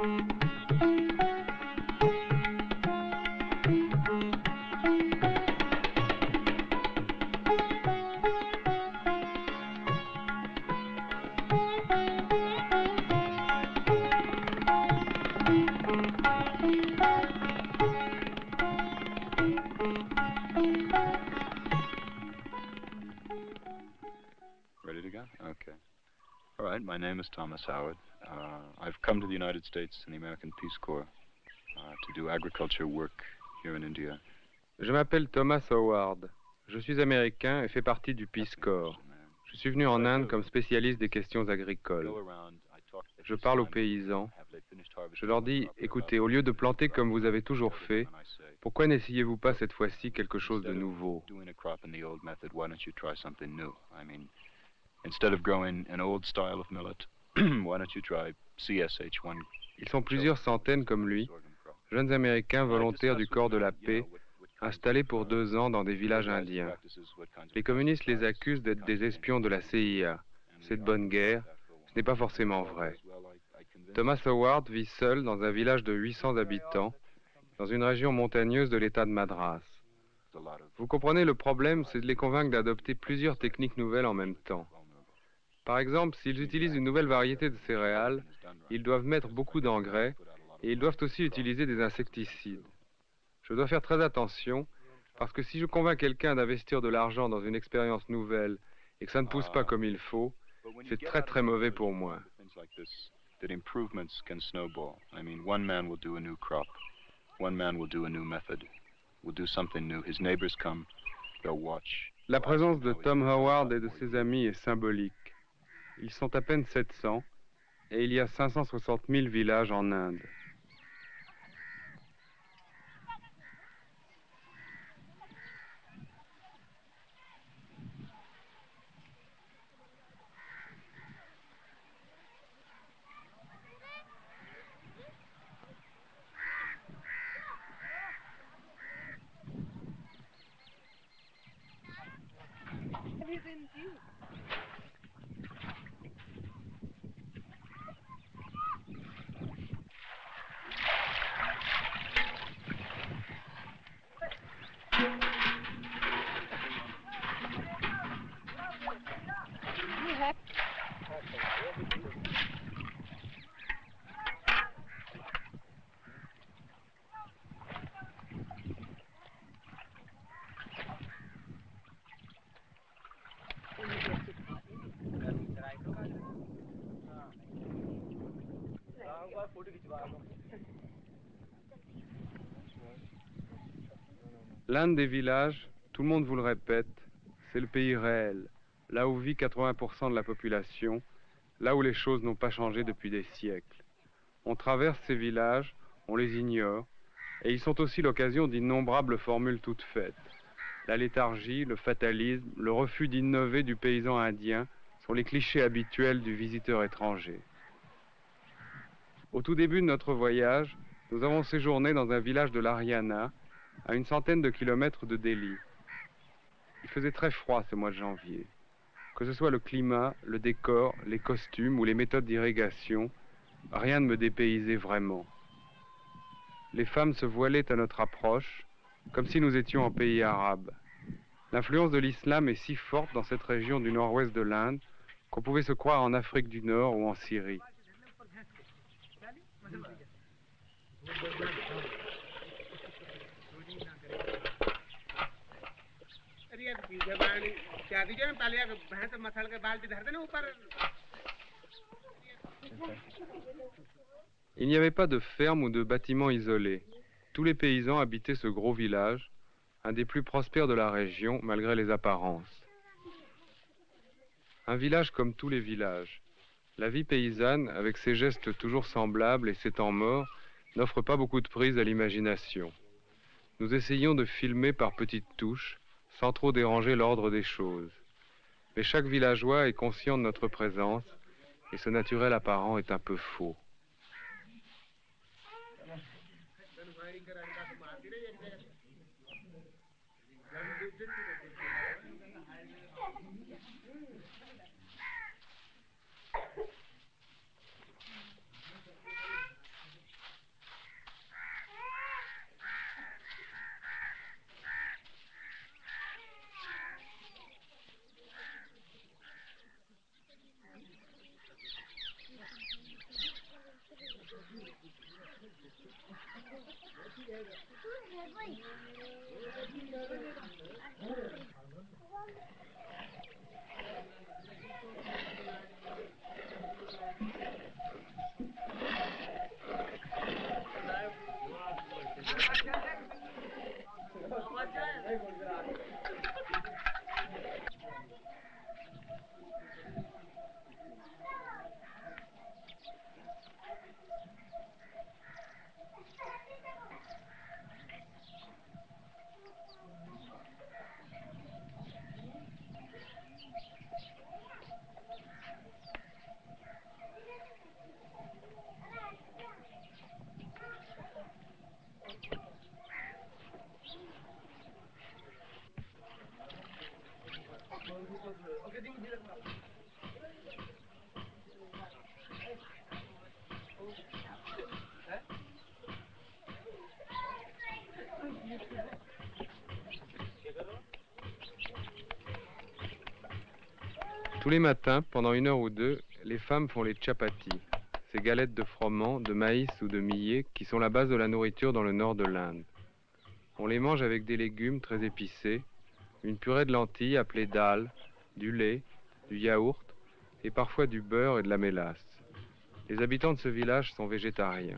Ready to go? Okay. All right, my name is Thomas Howard. I've come to the United States in the American Peace Corps to do agriculture work here in India. Je m'appelle Thomas Howard. Je suis américain et fais partie du Peace Corps. Je suis venu en Inde comme spécialiste des questions agricoles. Je parle aux paysans. Je leur dis, écoutez, au lieu de planter comme vous avez toujours fait, pourquoi n'essayez-vous pas cette fois-ci quelque chose de nouveau? Instead of growing an old style of millet, why don't you try CSH1? Ils sont plusieurs centaines comme lui, jeunes Américains volontaires du corps de la paix, installés pour 2 ans dans des villages indiens. Les communistes les accusent d'être des espions de la CIA. C'est de bonne guerre, ce n'est pas forcément vrai. Thomas Howard vit seul dans un village de 800 habitants, dans une région montagneuse de l'État de Madras. Vous comprenez, le problème, c'est de les convaincre d'adopter plusieurs techniques nouvelles en même temps. Par exemple, s'ils utilisent une nouvelle variété de céréales, ils doivent mettre beaucoup d'engrais et ils doivent aussi utiliser des insecticides. Je dois faire très attention parce que si je convainc quelqu'un d'investir de l'argent dans une expérience nouvelle et que ça ne pousse pas comme il faut, c'est très très mauvais pour moi. That improvements can snowball. I mean, one man will do a new crop, one man will do a new method, will do something new. His neighbors come, they'll watch. La présence de Tom Howard et de ses amis est symbolique. Ils sont à peine 700 et il y a 560 000 villages en Inde. L'Inde des villages, tout le monde vous le répète, c'est le pays réel, là où vit 80% de la population, là où les choses n'ont pas changé depuis des siècles. On traverse ces villages, on les ignore, et ils sont aussi l'occasion d'innombrables formules toutes faites. La léthargie, le fatalisme, le refus d'innover du paysan indien sont les clichés habituels du visiteur étranger. Au tout début de notre voyage, nous avons séjourné dans un village de l'Haryana, à une centaine de kilomètres de Delhi. Il faisait très froid ce mois de janvier. Que ce soit le climat, le décor, les costumes ou les méthodes d'irrigation, rien ne me dépaysait vraiment. Les femmes se voilaient à notre approche, comme si nous étions en pays arabe. L'influence de l'islam est si forte dans cette région du nord-ouest de l'Inde qu'on pouvait se croire en Afrique du Nord ou en Syrie. Il n'y avait pas de ferme ou de bâtiment isolé. Tous les paysans habitaient ce gros village, un des plus prospères de la région, malgré les apparences. Un village comme tous les villages. La vie paysanne, avec ses gestes toujours semblables et ses temps morts, n'offre pas beaucoup de prise à l'imagination. Nous essayons de filmer par petites touches, sans trop déranger l'ordre des choses. Mais chaque villageois est conscient de notre présence, et ce naturel apparent est un peu faux. Tous les matins, pendant 1 heure ou 2, les femmes font les chapatis, ces galettes de froment, de maïs ou de millet qui sont la base de la nourriture dans le nord de l'Inde. On les mange avec des légumes très épicés, une purée de lentilles appelée dal, du lait, du yaourt et parfois du beurre et de la mélasse. Les habitants de ce village sont végétariens.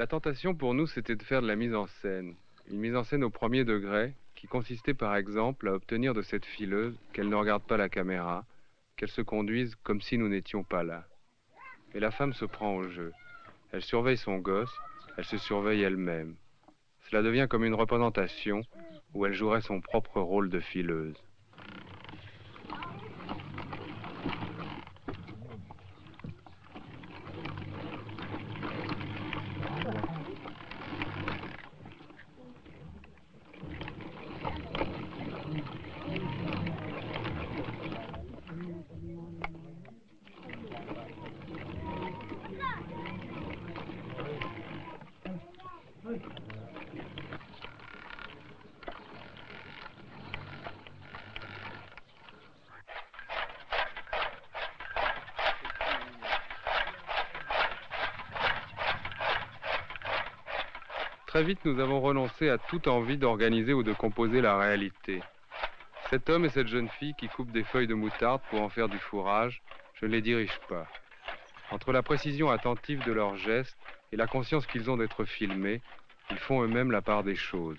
La tentation pour nous, c'était de faire de la mise en scène. Une mise en scène au premier degré, qui consistait par exemple à obtenir de cette fileuse qu'elle ne regarde pas la caméra, qu'elle se conduise comme si nous n'étions pas là. Mais la femme se prend au jeu. Elle surveille son gosse, elle se surveille elle-même. Cela devient comme une représentation où elle jouerait son propre rôle de fileuse. Très vite, nous avons renoncé à toute envie d'organiser ou de composer la réalité. Cet homme et cette jeune fille qui coupent des feuilles de moutarde pour en faire du fourrage, je ne les dirige pas. Entre la précision attentive de leurs gestes et la conscience qu'ils ont d'être filmés, ils font eux-mêmes la part des choses.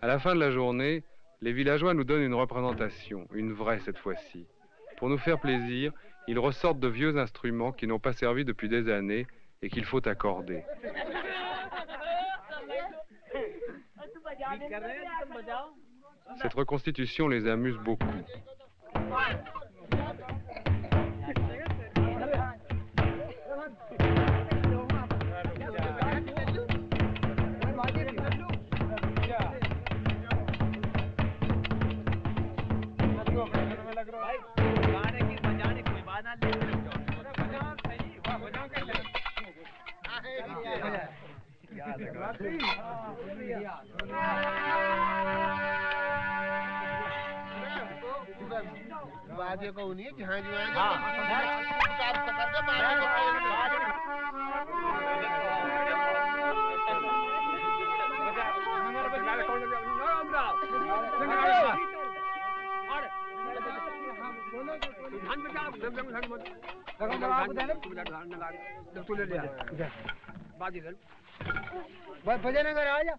À la fin de la journée, les villageois nous donnent une représentation, une vraie cette fois-ci. Pour nous faire plaisir, ils ressortent de vieux instruments qui n'ont pas servi depuis des années et qu'il faut accorder. Cette reconstitution les amuse beaucoup. बात ये कहूँ नहीं कि हाँ जी किताब पकड़ दे बजे नगर आ जा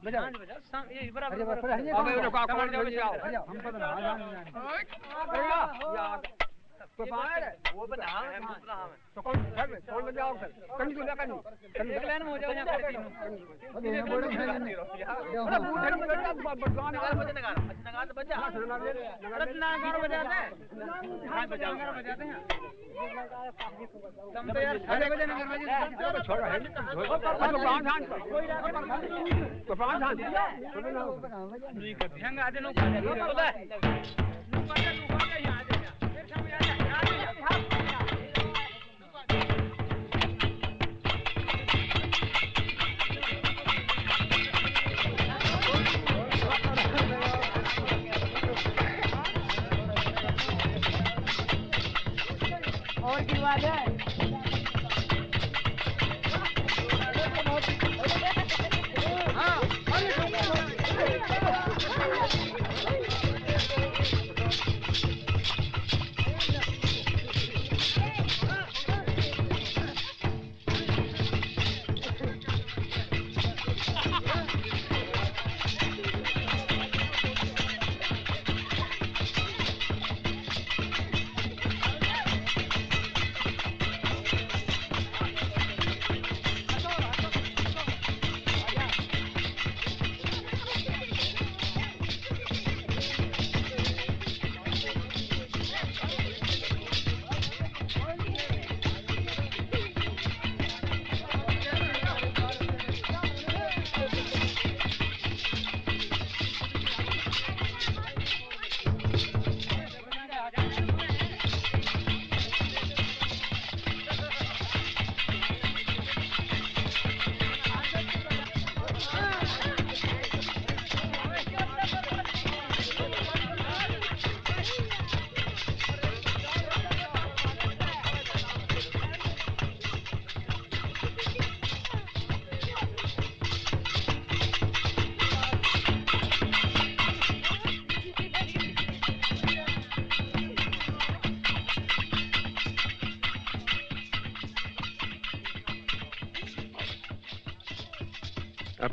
बजा ये बराबर हम पता वो बता तो कौन बजाओ सर कहीं तो लगा नहीं एक लाइन में हो जाओ यहां खड़े अरे बूढ़े में बेटा बजाने का बजे नगार तो बजा अरे नगार बजा दे हां बजाते हैं तुम तो यार 6 बजे नगार बजे छोड़ है तो पांच हां नहीं करते हैं आधे लोग और की बात है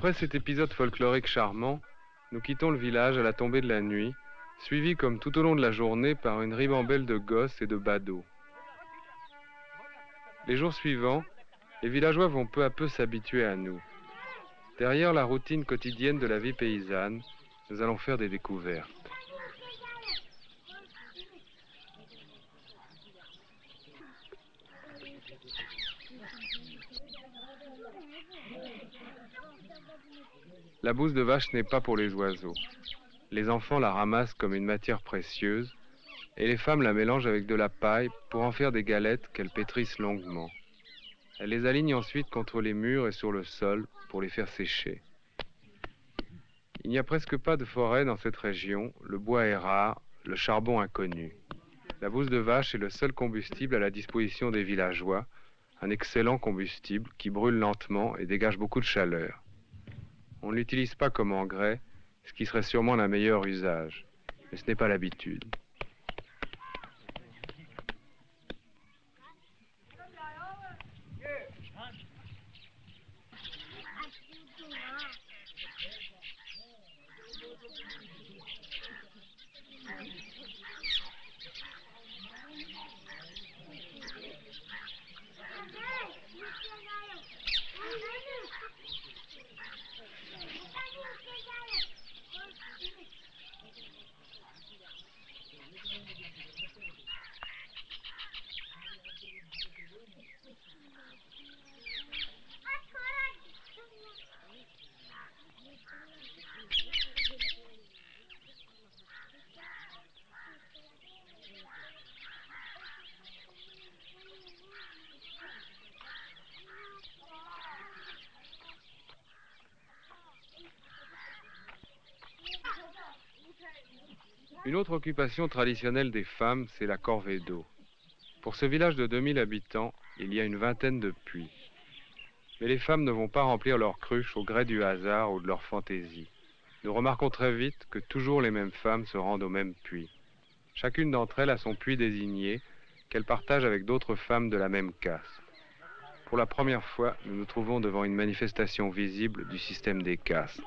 Après cet épisode folklorique charmant, nous quittons le village à la tombée de la nuit, suivis comme tout au long de la journée par une ribambelle de gosses et de badauds. Les jours suivants, les villageois vont peu à peu s'habituer à nous. Derrière la routine quotidienne de la vie paysanne, nous allons faire des découvertes. La bouse de vache n'est pas pour les oiseaux. Les enfants la ramassent comme une matière précieuse et les femmes la mélangent avec de la paille pour en faire des galettes qu'elles pétrissent longuement. Elles les alignent ensuite contre les murs et sur le sol pour les faire sécher. Il n'y a presque pas de forêt dans cette région, le bois est rare, le charbon inconnu. La bouse de vache est le seul combustible à la disposition des villageois, un excellent combustible qui brûle lentement et dégage beaucoup de chaleur. On ne l'utilise pas comme engrais, ce qui serait sûrement un meilleur usage, mais ce n'est pas l'habitude. Une autre occupation traditionnelle des femmes, c'est la corvée d'eau. Pour ce village de 2000 habitants, il y a une vingtaine de puits. Mais les femmes ne vont pas remplir leurs cruches au gré du hasard ou de leur fantaisie. Nous remarquons très vite que toujours les mêmes femmes se rendent au même puits. Chacune d'entre elles a son puits désigné, qu'elle partage avec d'autres femmes de la même caste. Pour la première fois, nous nous trouvons devant une manifestation visible du système des castes.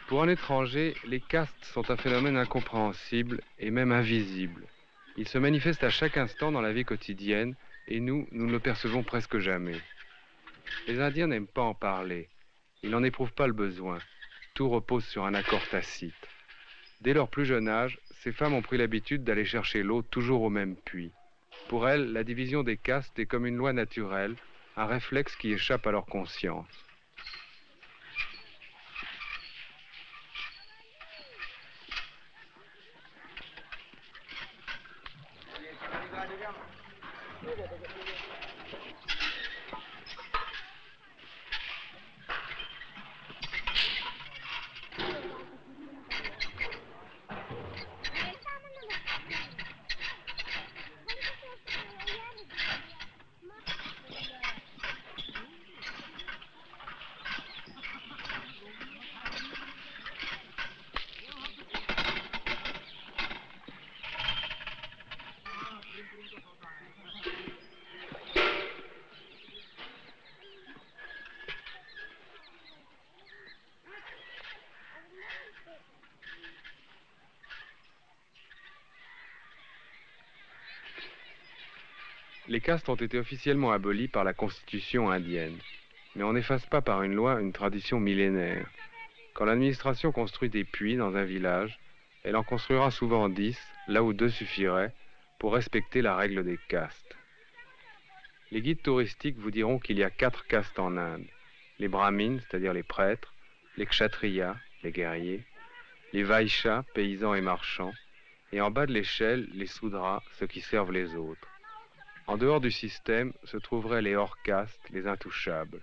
Pour un étranger, les castes sont un phénomène incompréhensible et même invisible. Ils se manifestent à chaque instant dans la vie quotidienne et nous ne le percevons presque jamais. Les Indiens n'aiment pas en parler. Ils n'en éprouvent pas le besoin. Tout repose sur un accord tacite. Dès leur plus jeune âge, ces femmes ont pris l'habitude d'aller chercher l'eau toujours au même puits. Pour elles, la division des castes est comme une loi naturelle, un réflexe qui échappe à leur conscience. Les castes ont été officiellement abolies par la Constitution indienne. Mais on n'efface pas par une loi une tradition millénaire. Quand l'administration construit des puits dans un village, elle en construira souvent 10, là où 2 suffiraient, pour respecter la règle des castes. Les guides touristiques vous diront qu'il y a 4 castes en Inde. Les brahmines, c'est-à-dire les prêtres, les kshatriyas, les guerriers, les vaishyas, paysans et marchands, et en bas de l'échelle, les soudras, ceux qui servent les autres. En dehors du système se trouveraient les hors-castes, les intouchables.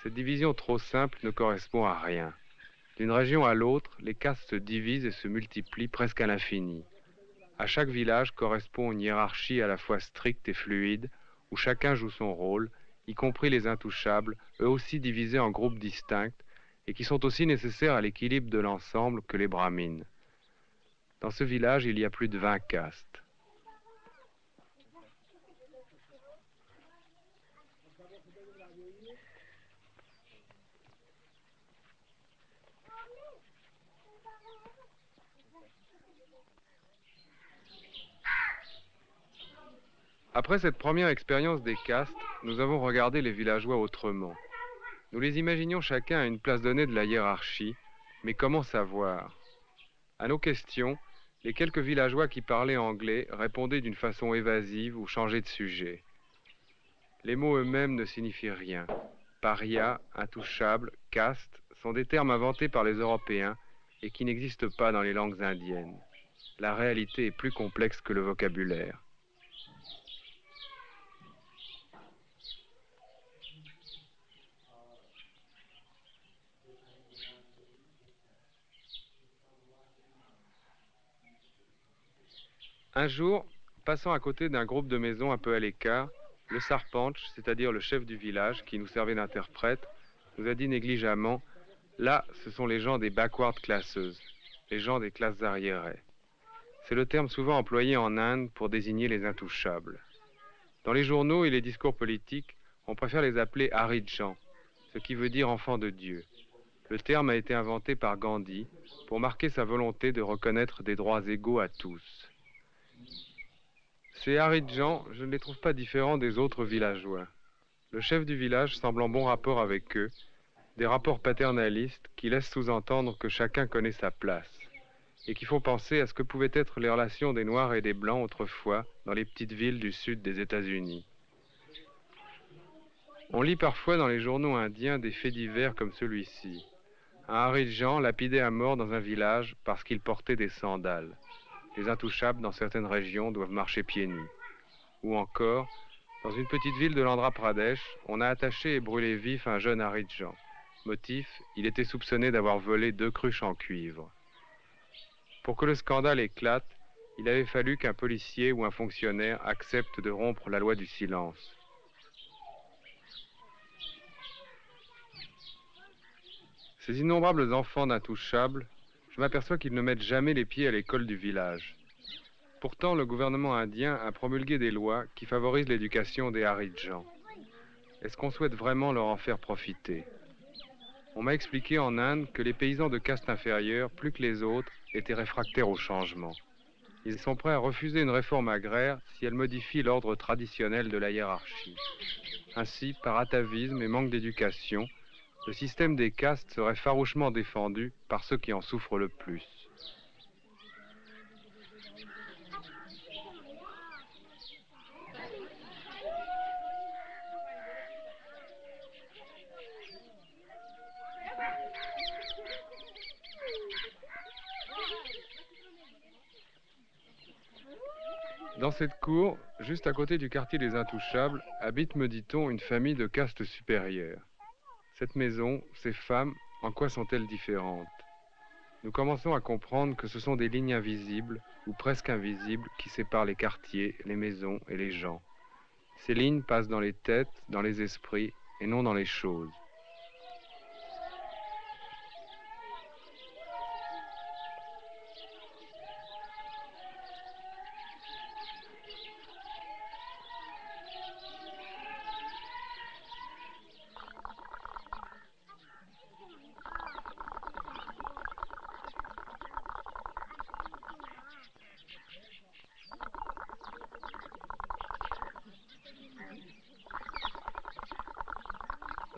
Cette division trop simple ne correspond à rien. D'une région à l'autre, les castes se divisent et se multiplient presque à l'infini. À chaque village correspond une hiérarchie à la fois stricte et fluide, où chacun joue son rôle, y compris les intouchables, eux aussi divisés en groupes distincts, et qui sont aussi nécessaires à l'équilibre de l'ensemble que les brahmines. Dans ce village, il y a plus de 20 castes. Après cette première expérience des castes, nous avons regardé les villageois autrement. Nous les imaginions chacun à une place donnée de la hiérarchie, mais comment savoir? À nos questions, les quelques villageois qui parlaient anglais répondaient d'une façon évasive ou changeaient de sujet. Les mots eux-mêmes ne signifient rien. Paria, intouchable, caste sont des termes inventés par les Européens et qui n'existent pas dans les langues indiennes. La réalité est plus complexe que le vocabulaire. Un jour, passant à côté d'un groupe de maisons un peu à l'écart, le sarpanch, c'est-à-dire le chef du village qui nous servait d'interprète, nous a dit négligemment « Là, ce sont les gens des backward classes, les gens des classes arriérées. » C'est le terme souvent employé en Inde pour désigner les intouchables. Dans les journaux et les discours politiques, on préfère les appeler Harijans, ce qui veut dire enfants de Dieu. Le terme a été inventé par Gandhi pour marquer sa volonté de reconnaître des droits égaux à tous. Ces Haridjans, je ne les trouve pas différents des autres villageois. Le chef du village semble en bon rapport avec eux, des rapports paternalistes qui laissent sous-entendre que chacun connaît sa place, et qui font penser à ce que pouvaient être les relations des Noirs et des Blancs autrefois dans les petites villes du sud des États-Unis. On lit parfois dans les journaux indiens des faits divers comme celui-ci. Un Haridjan lapidé à mort dans un village parce qu'il portait des sandales. Les intouchables dans certaines régions doivent marcher pieds nus. Ou encore, dans une petite ville de l'Andhra Pradesh, on a attaché et brûlé vif un jeune Haridjan. Motif, il était soupçonné d'avoir volé 2 cruches en cuivre. Pour que le scandale éclate, il avait fallu qu'un policier ou un fonctionnaire accepte de rompre la loi du silence. Ces innombrables enfants d'intouchables, je m'aperçois qu'ils ne mettent jamais les pieds à l'école du village. Pourtant, le gouvernement indien a promulgué des lois qui favorisent l'éducation des Haridjans. Est-ce qu'on souhaite vraiment leur en faire profiter? On m'a expliqué en Inde que les paysans de caste inférieure, plus que les autres, étaient réfractaires au changement. Ils sont prêts à refuser une réforme agraire si elle modifie l'ordre traditionnel de la hiérarchie. Ainsi, par atavisme et manque d'éducation, le système des castes serait farouchement défendu par ceux qui en souffrent le plus. Dans cette cour, juste à côté du quartier des Intouchables, habite, me dit-on, une famille de caste supérieure. Cette maison, ces femmes, en quoi sont-elles différentes? Nous commençons à comprendre que ce sont des lignes invisibles, ou presque invisibles, qui séparent les quartiers, les maisons et les gens. Ces lignes passent dans les têtes, dans les esprits, et non dans les choses.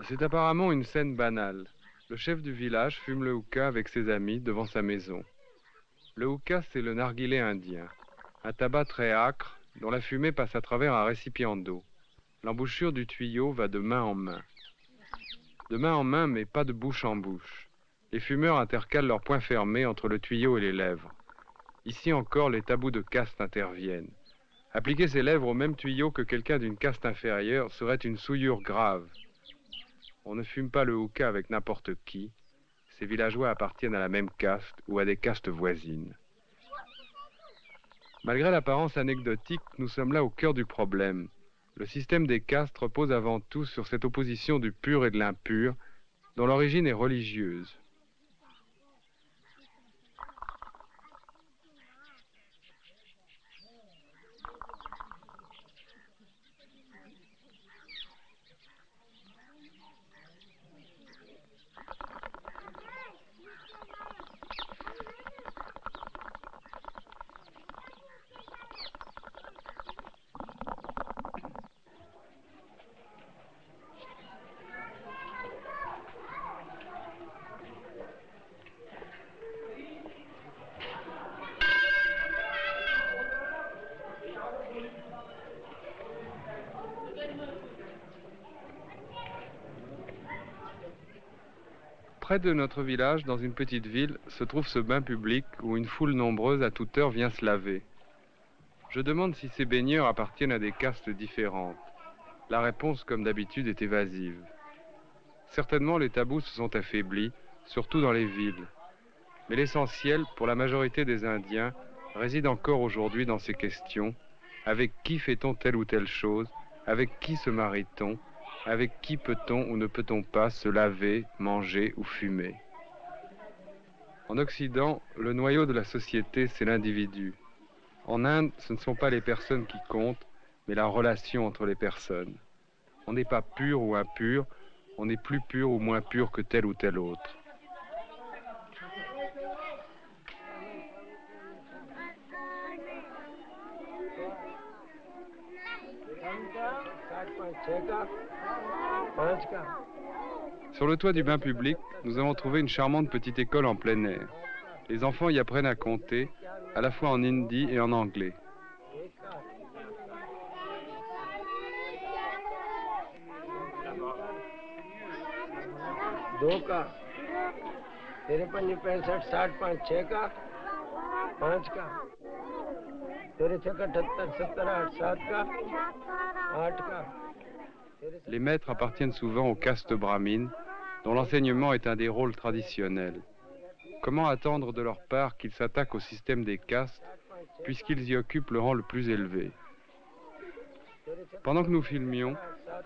C'est apparemment une scène banale. Le chef du village fume le hookah avec ses amis devant sa maison. Le hookah, c'est le narguilé indien, un tabac très âcre dont la fumée passe à travers un récipient d'eau. L'embouchure du tuyau va de main en main. De main en main, mais pas de bouche en bouche. Les fumeurs intercalent leurs poings fermés entre le tuyau et les lèvres. Ici encore, les tabous de caste interviennent. Appliquer ses lèvres au même tuyau que quelqu'un d'une caste inférieure serait une souillure grave. On ne fume pas le hookah avec n'importe qui. Ces villageois appartiennent à la même caste ou à des castes voisines. Malgré l'apparence anecdotique, nous sommes là au cœur du problème. Le système des castes repose avant tout sur cette opposition du pur et de l'impur, dont l'origine est religieuse. Près de notre village, dans une petite ville, se trouve ce bain public où une foule nombreuse à toute heure vient se laver. Je demande si ces baigneurs appartiennent à des castes différentes. La réponse, comme d'habitude, est évasive. Certainement, les tabous se sont affaiblis, surtout dans les villes. Mais l'essentiel, pour la majorité des Indiens, réside encore aujourd'hui dans ces questions. Avec qui fait-on telle ou telle chose? Avec qui se marie-t-on? Avec qui peut-on ou ne peut-on pas se laver, manger ou fumer? En Occident, le noyau de la société, c'est l'individu. En Inde, ce ne sont pas les personnes qui comptent, mais la relation entre les personnes. On n'est pas pur ou impur, on est plus pur ou moins pur que tel ou tel autre. Sur le toit du bain public, nous avons trouvé une charmante petite école en plein air. Les enfants y apprennent à compter, à la fois en hindi et en anglais. Les maîtres appartiennent souvent aux castes brahmines, dont l'enseignement est un des rôles traditionnels. Comment attendre de leur part qu'ils s'attaquent au système des castes, puisqu'ils y occupent le rang le plus élevé? Pendant que nous filmions,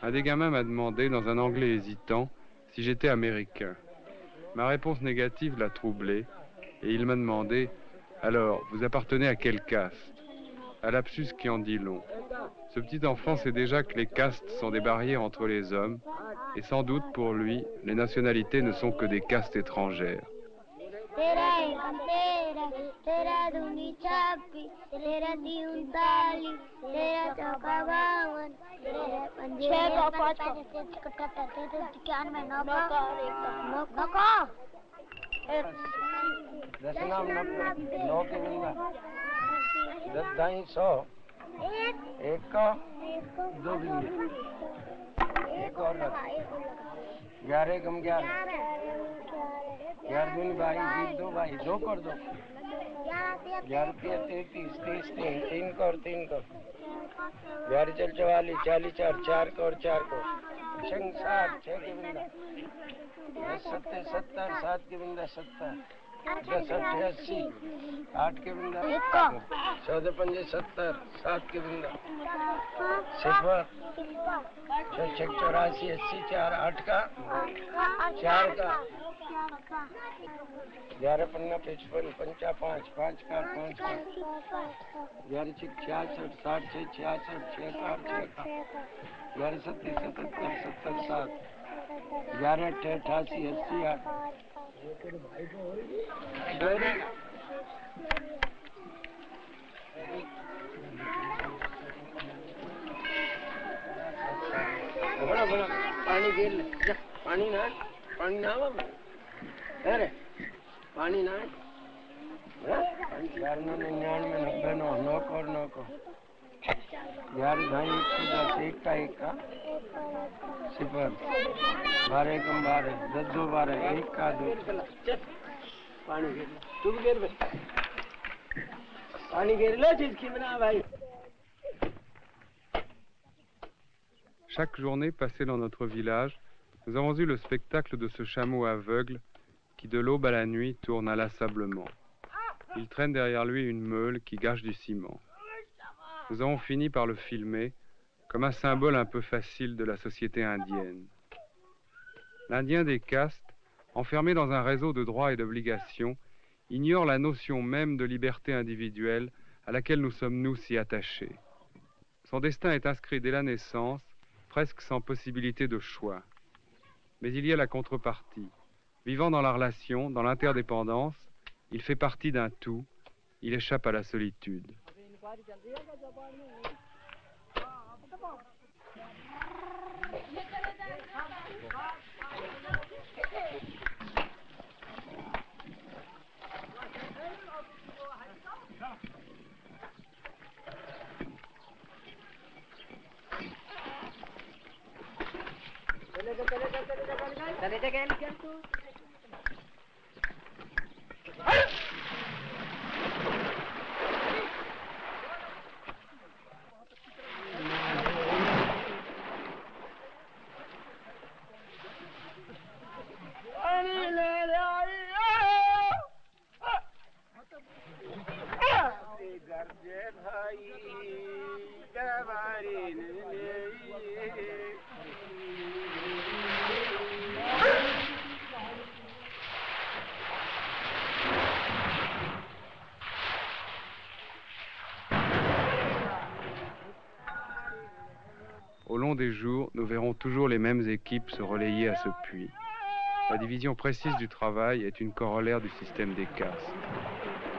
un des gamins m'a demandé, dans un anglais hésitant, si j'étais américain. Ma réponse négative l'a troublé, et il m'a demandé « Alors, vous appartenez à quelle caste ?» Un lapsus qui en dit long. Ce petit enfant sait déjà que les castes sont des barrières entre les hommes, et sans doute pour lui, les nationalités ne sont que des castes étrangères. एक का दो बिंदु एक और रख 11 कम 11 11 दूनी भाई जीत दो भाई दो कर दो 11 33 30 3 कर 3 कर 11 चल 44 40 4 4 कर 4 कर 6 7 6 के बिंदा 10 7 70 7 के बिंदा 70 10 80 8 के बिंदा 14 5 70 7 के बिंदा 0 6 84 80 4 8 का 4 का 11 पन्ना 55 55 5 का 5 का 11 66 60 66 6 का 6 का 11 37 77 70 7 11 88 80 8 बड़ा बड़ा पानी गिर जा पानी ना अरे पानी ना 99 90 9 को 11 ढाई 110 1 का 1 का 0 12 कम 12 10 2 12 1 का 2 पानी गिर तू भी गिर पानी गिर लो चीज की बना भाई. Chaque journée passée dans notre village, nous avons eu le spectacle de ce chameau aveugle qui, de l'aube à la nuit, tourne inlassablement. Il traîne derrière lui une meule qui gâche du ciment. Nous avons fini par le filmer comme un symbole un peu facile de la société indienne. L'Indien des castes, enfermé dans un réseau de droits et d'obligations, ignore la notion même de liberté individuelle à laquelle nous sommes nous si attachés. Son destin est inscrit dès la naissance, presque sans possibilité de choix. Mais il y a la contrepartie. Vivant dans la relation, dans l'interdépendance, il fait partie d'un tout, il échappe à la solitude. Au long des jours, nous verrons toujours les mêmes équipes se relayer à ce puits. La division précise du travail est une corollaire du système des castes.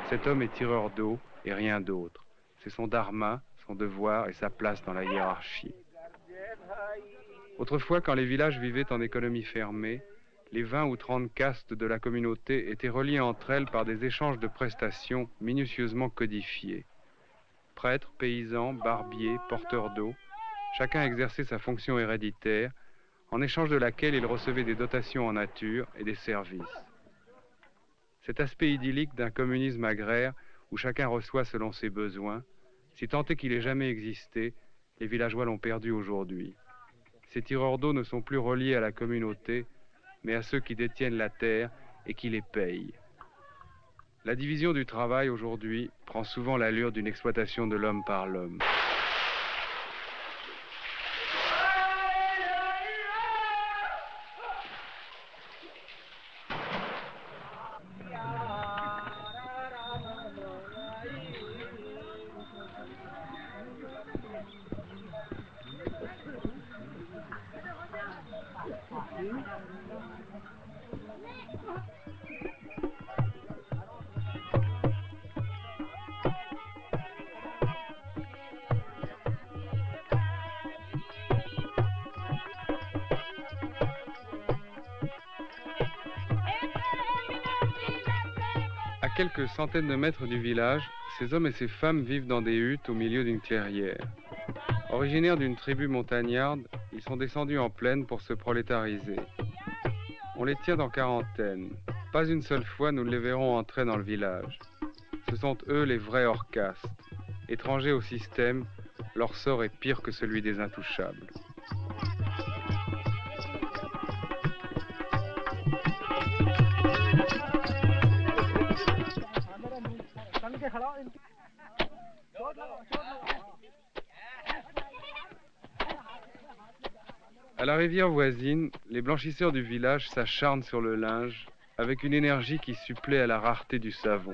Cet homme est tireur d'eau et rien d'autre. C'est son dharma, son devoir et sa place dans la hiérarchie. Autrefois, quand les villages vivaient en économie fermée, les 20 ou 30 castes de la communauté étaient reliées entre elles par des échanges de prestations minutieusement codifiés. Prêtres, paysans, barbiers, porteurs d'eau, chacun exerçait sa fonction héréditaire, en échange de laquelle il recevait des dotations en nature et des services. Cet aspect idyllique d'un communisme agraire où chacun reçoit selon ses besoins, si tant est qu'il ait jamais existé, les villageois l'ont perdu aujourd'hui. Ces tireurs d'eau ne sont plus reliés à la communauté, mais à ceux qui détiennent la terre et qui les payent. La division du travail aujourd'hui prend souvent l'allure d'une exploitation de l'homme par l'homme. À quelques centaines de mètres du village, ces hommes et ces femmes vivent dans des huttes au milieu d'une clairière. Originaires d'une tribu montagnarde, ils sont descendus en plaine pour se prolétariser. On les tient en quarantaine. Pas une seule fois nous les verrons entrer dans le village. Ce sont eux les vrais hors caste. Étrangers au système, leur sort est pire que celui des intouchables. À la rivière voisine, les blanchisseurs du village s'acharnent sur le linge avec une énergie qui supplée à la rareté du savon.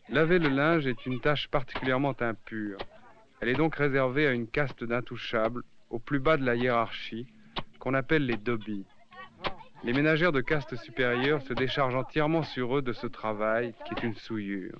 Laver le linge est une tâche particulièrement impure. Elle est donc réservée à une caste d'intouchables, au plus bas de la hiérarchie, qu'on appelle les dobis. Les ménagères de caste supérieure se déchargent entièrement sur eux de ce travail qui est une souillure.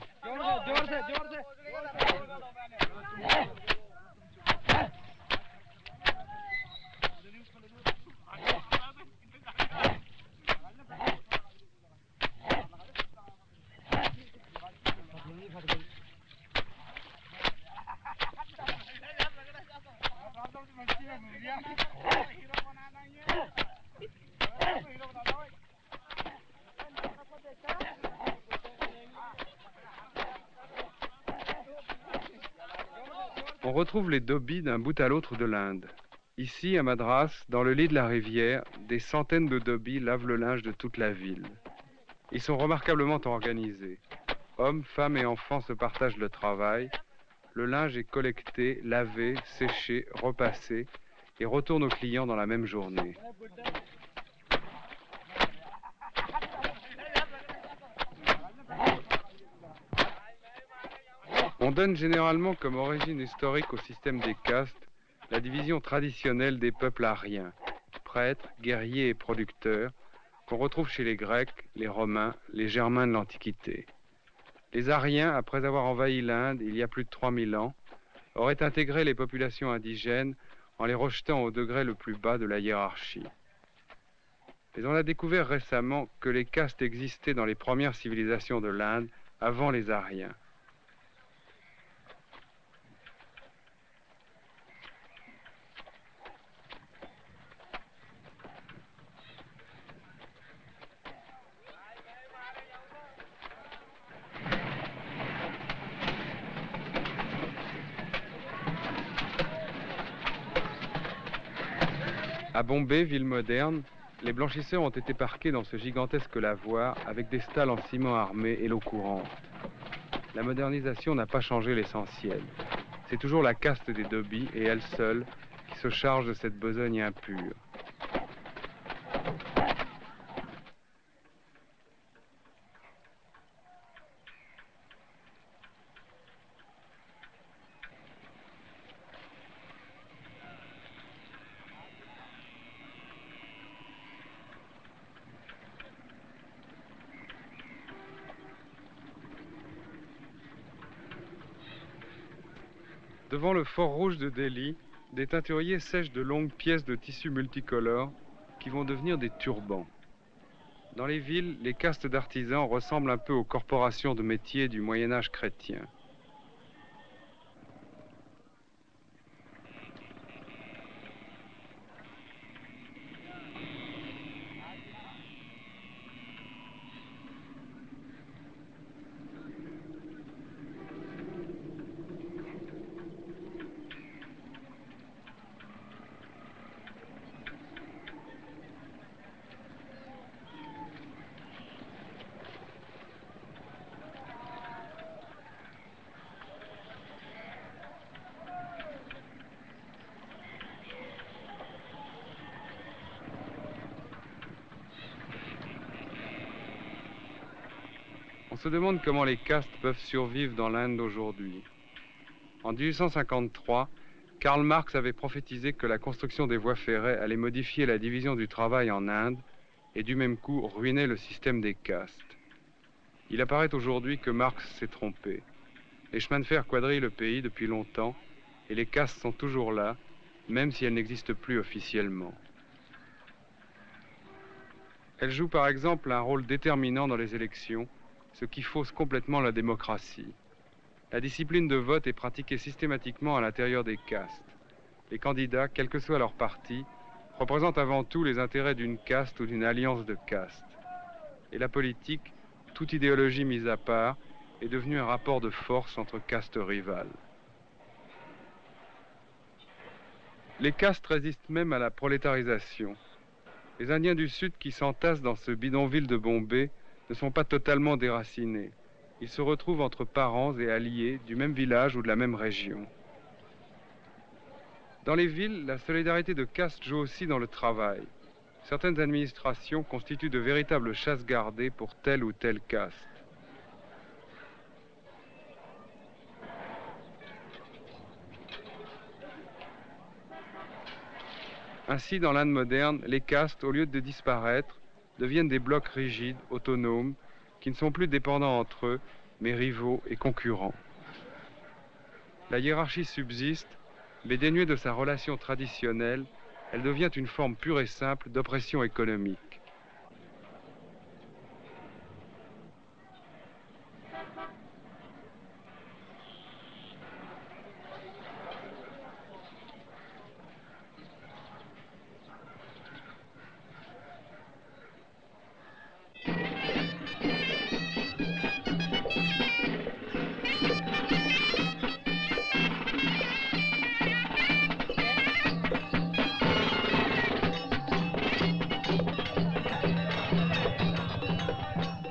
On retrouve les dobis d'un bout à l'autre de l'Inde. Ici, à Madras, dans le lit de la rivière, des centaines de dobis lavent le linge de toute la ville. Ils sont remarquablement organisés. Hommes, femmes et enfants se partagent le travail. Le linge est collecté, lavé, séché, repassé et retourne aux clients dans la même journée. On donne généralement comme origine historique au système des castes la division traditionnelle des peuples aryens, prêtres, guerriers et producteurs, qu'on retrouve chez les Grecs, les Romains, les Germains de l'Antiquité. Les Aryens, après avoir envahi l'Inde il y a plus de 3000 ans, auraient intégré les populations indigènes en les rejetant au degré le plus bas de la hiérarchie. Mais on a découvert récemment que les castes existaient dans les premières civilisations de l'Inde avant les Aryens. À Bombay, ville moderne, les blanchisseurs ont été parqués dans ce gigantesque lavoir avec des stalles en ciment armé et l'eau courante. La modernisation n'a pas changé l'essentiel. C'est toujours la caste des dobis et elle seule qui se charge de cette besogne impure. Devant le fort rouge de Delhi, Des teinturiers sèchent de longues pièces de tissu multicolores qui vont devenir des turbans. Dans les villes, les castes d'artisans ressemblent un peu aux corporations de métiers du Moyen-Âge chrétien. On se demande comment les castes peuvent survivre dans l'Inde d'aujourd'hui. En 1853, Karl Marx avait prophétisé que la construction des voies ferrées allait modifier la division du travail en Inde et du même coup ruiner le système des castes. Il apparaît aujourd'hui que Marx s'est trompé. Les chemins de fer quadrillent le pays depuis longtemps et les castes sont toujours là, même si elles n'existent plus officiellement. Elles jouent par exemple un rôle déterminant dans les élections, ce qui fausse complètement la démocratie. La discipline de vote est pratiquée systématiquement à l'intérieur des castes. Les candidats, quel que soit leur parti, représentent avant tout les intérêts d'une caste ou d'une alliance de castes. Et la politique, toute idéologie mise à part, est devenue un rapport de force entre castes rivales. Les castes résistent même à la prolétarisation. Les Indiens du Sud qui s'entassent dans ce bidonville de Bombay ne sont pas totalement déracinés. Ils se retrouvent entre parents et alliés du même village ou de la même région. Dans les villes, la solidarité de caste joue aussi dans le travail. Certaines administrations constituent de véritables chasses gardées pour telle ou telle caste. Ainsi, dans l'Inde moderne, les castes, au lieu de disparaître, deviennent des blocs rigides, autonomes, qui ne sont plus dépendants entre eux, mais rivaux et concurrents. La hiérarchie subsiste, mais dénuée de sa relation traditionnelle, elle devient une forme pure et simple d'oppression économique.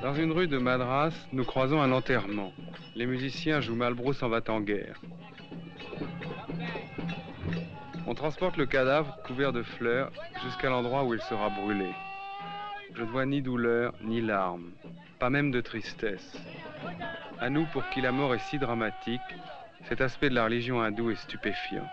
Dans une rue de Madras, nous croisons un enterrement. Les musiciens jouent Malbrous s'en va en guerre. On transporte le cadavre couvert de fleurs jusqu'à l'endroit où il sera brûlé. Je ne vois ni douleur, ni larmes, pas même de tristesse. À nous, pour qui la mort est si dramatique, cet aspect de la religion hindoue est stupéfiant.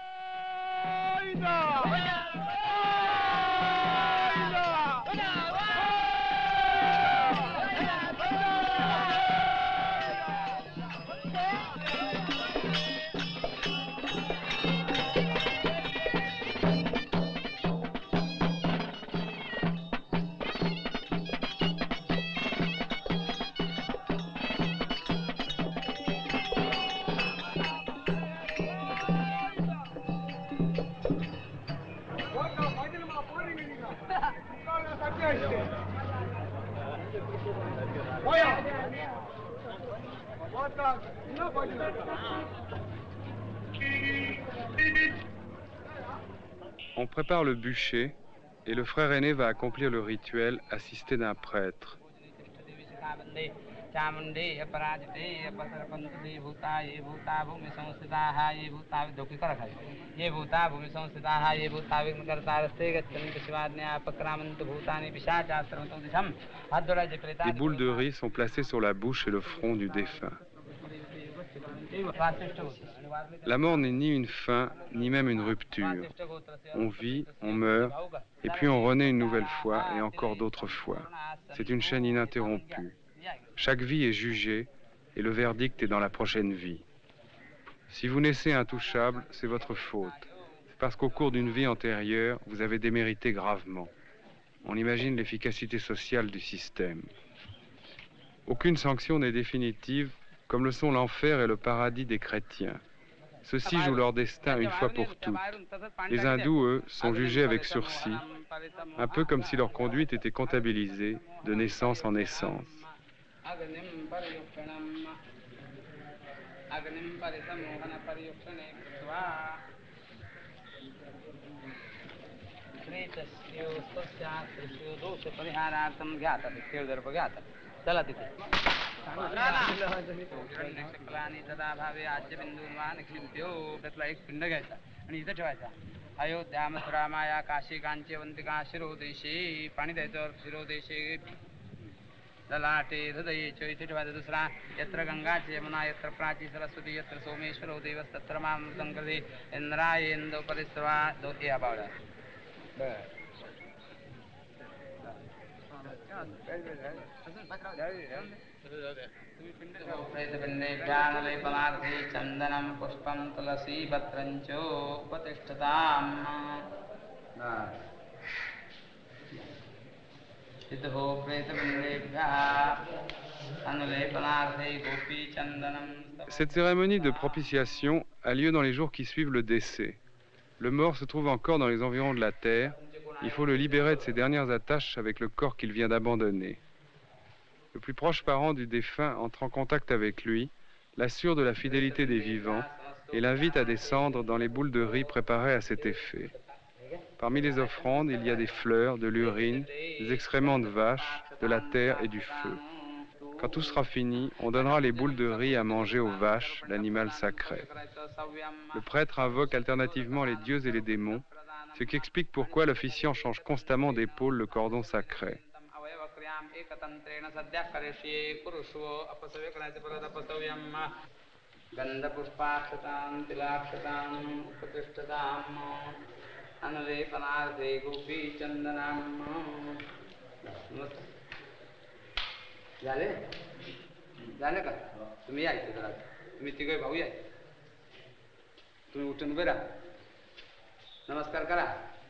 On prépare le bûcher et le frère aîné va accomplir le rituel assisté d'un prêtre. Des boules de riz sont placées sur la bouche et le front du défunt. La mort n'est ni une fin, ni même une rupture. On vit, on meurt, et puis on renaît une nouvelle fois et encore d'autres fois. C'est une chaîne ininterrompue. Chaque vie est jugée et le verdict est dans la prochaine vie. Si vous naissez intouchable, c'est votre faute. parce qu'au cours d'une vie antérieure, vous avez démérité gravement. On imagine l'efficacité sociale du système. Aucune sanction n'est définitive, comme le sont l'enfer et le paradis des chrétiens. Ceux-ci jouent leur destin une fois pour toutes. Les hindous, eux, sont jugés avec sursis, un peu comme si leur conduite était comptabilisée de naissance en naissance. Ayodhya मथुरा माया काशी कांचीवंतिका शिरोदेशी पाणी द्यायचं शिरोदेशी ललाटे हृदये च इथे ठेवायचं दुसरा यत्र गंगाची यमुना यत्र प्राची सरस्वती यत्र सोमेश्वरो देवस्तत्र मामृतं कृते इंद्रायेंदो परिस्रवा दो या बावळा प्रेतपिण्डेभ्यानुलेपनार्थे चन्दनं पुष्पं तुलसी पत्रञ्च उपतिष्ठताम् इतो प्रेतपिण्डेभ्यः अनुलेपनार्थे गोपी चन्दनं. Cette cérémonie de propitiation a lieu dans les jours qui suivent le décès. Le mort se trouve encore dans les environs de la terre. Il faut le libérer de ses dernières attaches avec le corps qu'il vient d'abandonner. Le plus proche parent du défunt entre en contact avec lui, l'assure de la fidélité des vivants et l'invite à descendre dans les boules de riz préparées à cet effet. Parmi les offrandes, il y a des fleurs, de l'urine, des excréments de vaches, de la terre et du feu. Quand tout sera fini, on donnera les boules de riz à manger aux vaches, l'animal sacré. Le prêtre invoque alternativement les dieux et les démons, ce qui explique pourquoi l'officiant change constamment d'épaule le cordon sacré. झाले झालं का तुम्ही यायचं जरा तुम्ही तिघे भाऊ या तुम्ही उठून उभे राहा नमस्कार करा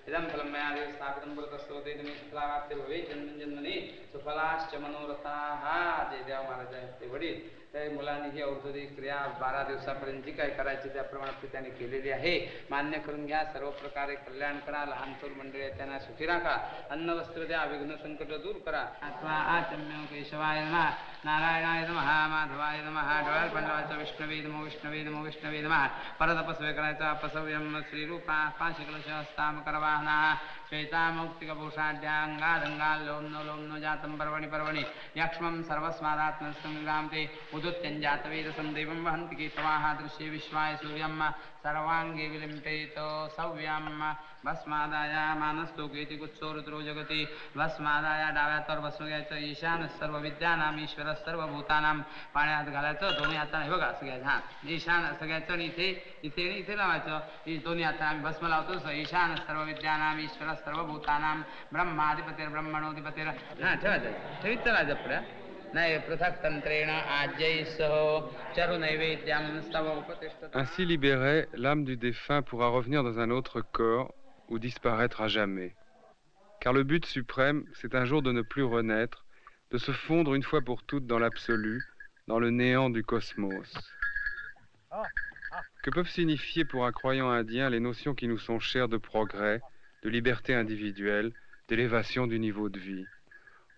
इदं फलं मया देव स्थापितं पुरतस्तोते तुम्ही सुफलावाप्ते भवे जन्मजन्मनि सुफलाश्च मनोरथाः जय देव महाराजांचे वडील त्या मुलांनी ही औषधी क्रिया 12 दिवसापर्यंत जी काय करायची त्याप्रमाणे त्यांनी केलेली आहे मान्य करून घ्या सर्व प्रकारे कल्याण करा लहान थोर मंडळी त्यांना सुखी राखा अन्न वस्त्र द्या विघ्न संकट दूर करा अथवा आचम्य केशवाय नमः नारायणाय नमः माधवाय नमः डोळ्याला पंडवाचा विष्णवे नमो विष्णवे नमो विष्णवे नमः परतपस्वे करायचा अपसव्यम श्रीरूपा पाशकलशहस्ताम करवाहना श्वेतामौक्तिकभूषाढ्याङ्गादङ्गा लोम्नो लोम्नो जातं पर्वणि पर्वणि यक्ष्मं सर्वस्मादात्मसंग्राम ते उदुत्यञ्जातवेदसं देवं वहन्ति केतवाः दृश्ये विश्वाय सूर्यं सर्वाङ्गे विलिम्पेत सव्यं भस्मादाय मानस्तोकेति गुच्छो रुद्रो जगति भस्मादाय डाव्यातर भस्म घ्यायचं ईशान सर्व विद्यानाम ईश्वर सर्वभूतानां पाण्यात घालायचं दोन्ही हाताने हे बघा असं घ्यायचं हां ईशान असं घ्यायचं आणि इथे इथे लावायचं दोन्ही हाताने आम्ही भस्म लावतो ईशान सर्व विद्यानाम ईश्वर सर्वभूतानां ब्रह्माधिपतिर ब्रह्मणोधिपतिर हां ठेवायचं ठेवीत चलायचं पुढे Ainsi libérée, l'âme du défunt pourra revenir dans un autre corps ou disparaître à jamais. Car le but suprême, c'est un jour de ne plus renaître, de se fondre une fois pour toutes dans l'absolu, dans le néant du cosmos. Que peuvent signifier pour un croyant indien les notions qui nous sont chères de progrès, de liberté individuelle, d'élévation du niveau de vie?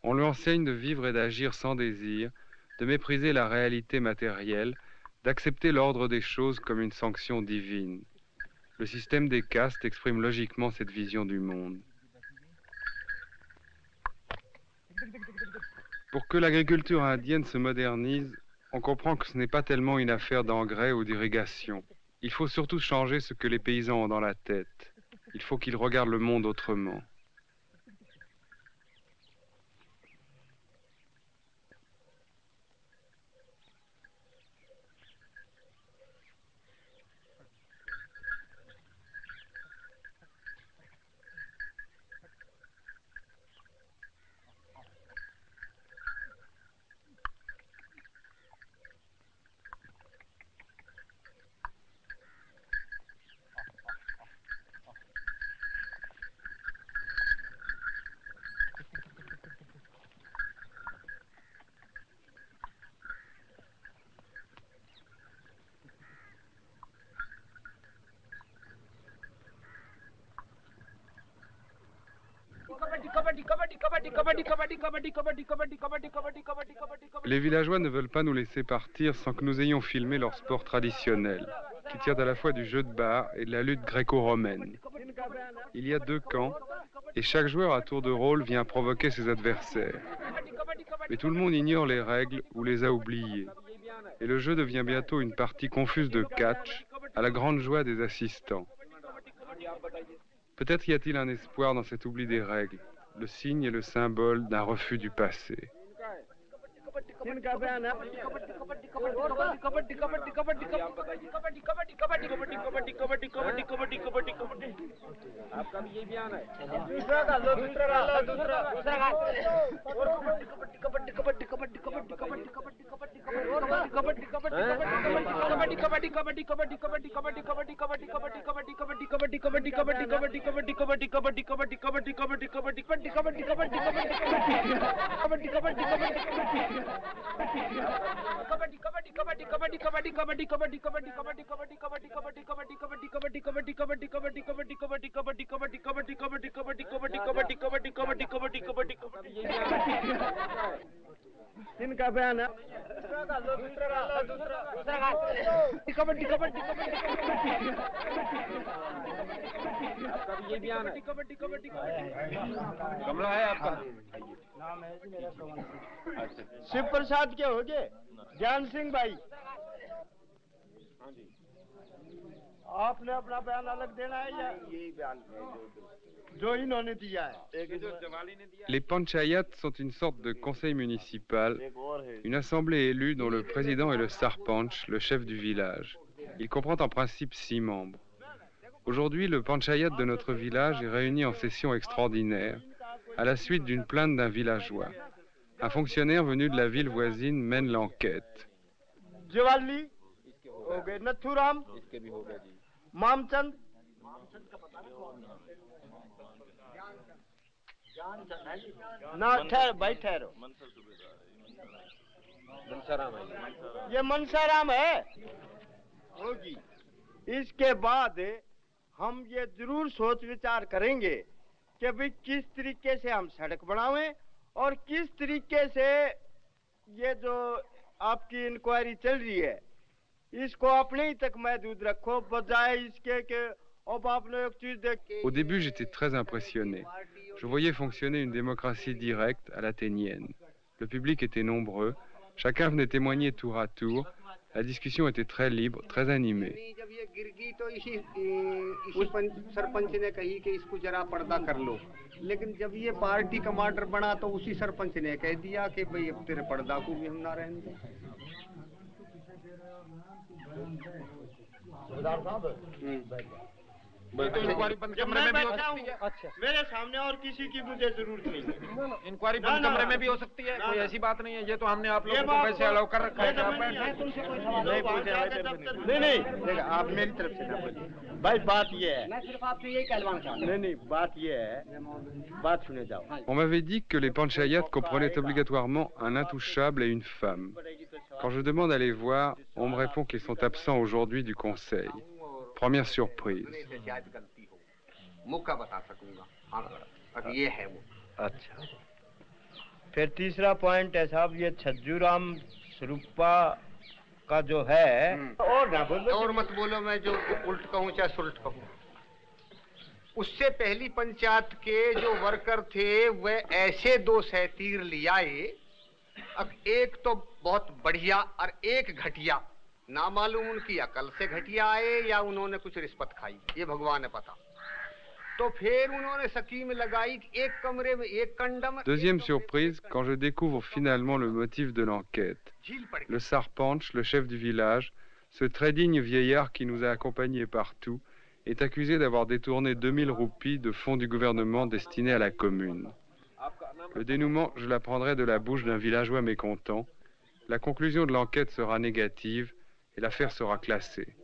On lui enseigne de vivre et d'agir sans désir, de mépriser la réalité matérielle, d'accepter l'ordre des choses comme une sanction divine. Le système des castes exprime logiquement cette vision du monde. Pour que l'agriculture indienne se modernise, on comprend que ce n'est pas tellement une affaire d'engrais ou d'irrigation. Il faut surtout changer ce que les paysans ont dans la tête. Il faut qu'ils regardent le monde autrement. Les villageois ne veulent pas nous laisser partir sans que nous ayons filmé leur sport traditionnel, qui tient à la fois du jeu de barre et de la lutte gréco-romaine. Il y a 2 camps, et chaque joueur à tour de rôle vient provoquer ses adversaires. Mais tout le monde ignore les règles ou les a oubliées. Et le jeu devient bientôt une partie confuse de catch, à la grande joie des assistants. Peut-être y a-t-il un espoir dans cet oubli des règles, le signe et le symbole d'un refus du passé. आपका भी यही बयान है दूसरा कर लो दूसरा कर लो दूसरा इनका बयान है दूसरा कर लो कबड्डी आपका भी यही बयान है कमला है आपका नाम है जी मेरा शिव प्रसाद के हो गए ज्ञान सिंह भाई हाँ जी आपने अपना बयान अलग देना है या यही बयान जो इन्होंने दिया है Les panchayats sont une sorte de conseil municipal, une assemblée élue dont le président est le sarpanch, le chef du village. Il comprend en principe 6 membres. Aujourd'hui, le panchayat de notre village est réuni en session extraordinaire, à la suite d'une plainte d'un villageois. Un fonctionnaire venu de la ville voisine mène l'enquête. Jawali हो गए नथुराम मामचंद ना ठहर भाई ठहरो ये मनसाराम है होगी इसके बाद हम ये जरूर सोच विचार करेंगे कि भाई किस तरीके से हम सड़क बनावें और किस तरीके से ये जो आपकी इंक्वायरी चल रही है इसको अपने ही तक महदूद रखो बजाय इसके कि अब आपने एक चीज देखी. Au début, j'étais très impressionné. Je voyais fonctionner une démocratie directe à l'athénienne. Le public était nombreux, chacun venait témoigner tour à tour. La discussion était très libre, très animée. जब ये गिर गई तो इसी सरपंच ने कही कि इसको जरा पर्दा कर लो लेकिन जब ये पार्टी कमांडर बना तो उसी सरपंच ने कह दिया कि भाई अब तेरे पर्दा को भी हम ना रहने दें इंक्वायरी बंद कमरे में भी हो सकती है अच्छा मेरे सामने और किसी की मुझे जरूरत नहीं इंक्वायरी बंद कमरे में भी हो सकती है कोई ऐसी बात नहीं है ये तो हमने आप लोगों को वैसे अलाउ कर रखा है नहीं देखो आप मेरी तरफ से ना बोलिए भाई बात ये है मैं सिर्फ आपसे यही कहलवाना चाहता हूं नहीं बात ये है बात सुने जाओ On m'avait dit que les panchayats comprenaient obligatoirement un intouchable et une femme. Quand je demande à les voir, on me répond qu'ils sont absents aujourd'hui du conseil. Première surprise. अच्छा फिर तीसरा पॉइंट है साहब ये छज्जूराम स्वरूपा का जो है और ना बोलो और मत बोलो मैं जो उल्ट कहूँ चाहे सुलट कहूँ उससे पहली पंचायत के जो वर्कर थे वे ऐसे 2 सैतीर ले आए अब एक तो बहुत बढ़िया और एक घटिया ना मालूम उनकी अकल से घटिया आए या उन्होंने कुछ रिश्वत खाई ये भगवान ने पता तो फिर उन्होंने स्कीम लगाई एक कमरे में एक condemn. Deuxième surprise quand je découvre finalement le motif de l'enquête. Le sarpanch, le chef du village, ce très digne vieillard qui nous a accompagnés partout, est accusé d'avoir détourné 2000 roupies de fonds du gouvernement destinés à la commune. Le dénouement, je l'apprendrai de la bouche d'un villageois mécontent. La conclusion de l'enquête sera négative et l'affaire sera classée.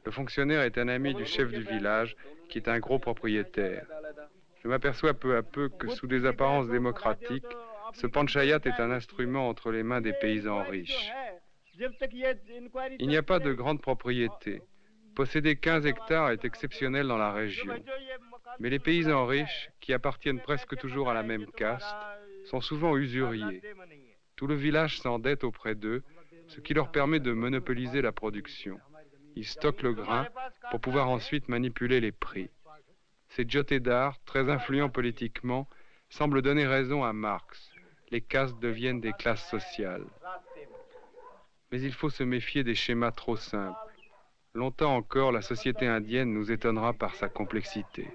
Le fonctionnaire est un ami du chef du village, qui est un gros propriétaire. Je m'aperçois peu à peu que sous des apparences démocratiques, ce panchayat est un instrument entre les mains des paysans riches. Il n'y a pas de grande propriété. Posséder 15 hectares est exceptionnel dans la région. Mais les paysans riches, qui appartiennent presque toujours à la même caste, sont souvent usuriers. Tout le village s'endette auprès d'eux, ce qui leur permet de monopoliser la production. Ils stockent le grain pour pouvoir ensuite manipuler les prix. Ces jotédards, très influents politiquement, semblent donner raison à Marx. Les castes deviennent des classes sociales. Mais il faut se méfier des schémas trop simples. Longtemps encore, la société indienne nous étonnera par sa complexité.